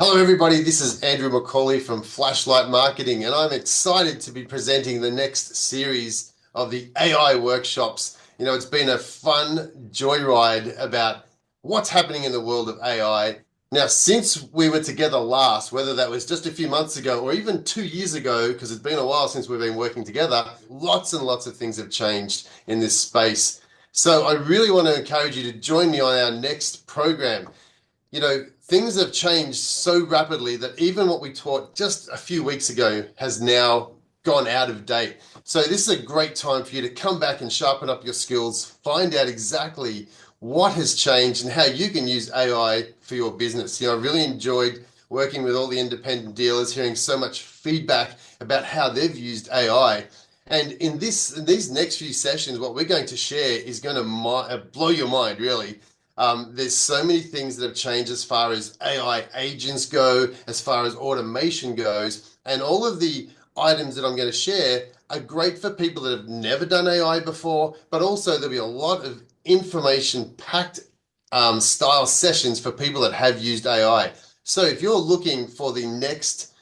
Hello, everybody. This is Andrew McCauley from Flashlight Marketing, and I'm excited to be presenting the next series of the AI workshops. It's been a fun joyride about what's happening in the world of AI. Now, since we were together last, whether that was just a few months ago or even 2 years ago, because it's been a while since we've been working together, lots and lots of things have changed in this space. So I really want to encourage you to join me on our next program. Things have changed so rapidly that even what we taught just a few weeks ago has now gone out of date. So this is a great time for you to come back and sharpen up your skills, find out exactly what has changed and how you can use AI for your business. I really enjoyed working with all the independent dealers, hearing so much feedback about how they've used AI. And in these next few sessions, what we're going to share is going to blow your mind, really. There's so many things that have changed as far as AI agents go, as far as automation goes, and all of the items that I'm going to share are great for people that have never done AI before, but also there'll be a lot of information packed style sessions for people that have used AI. So if you're looking for the next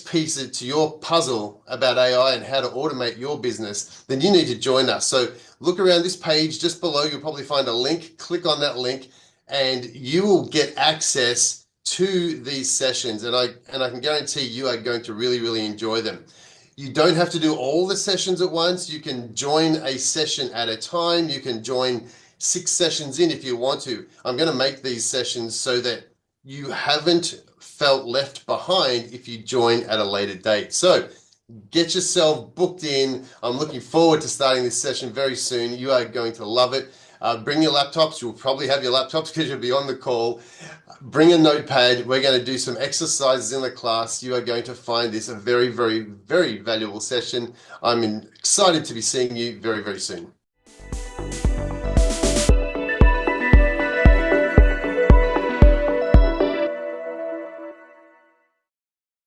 piece to your puzzle about AI and how to automate your business, then you need to join us. So look around this page just below. You'll probably find a link. Click on that link and you will get access to these sessions. And I can guarantee you are going to really, really enjoy them. You don't have to do all the sessions at once. You can join a session at a time. You can join 6 sessions in if you want to. I'm going to make these sessions so that you haven't felt left behind if you join at a later date. So get yourself booked in. I'm looking forward to starting this session very soon. You are going to love it. Bring your laptops. You'll probably have your laptops because you'll be on the call. Bring a notepad. We're going to do some exercises in the class. You are going to find this a very, very, very valuable session. I'm excited to be seeing you very, very soon.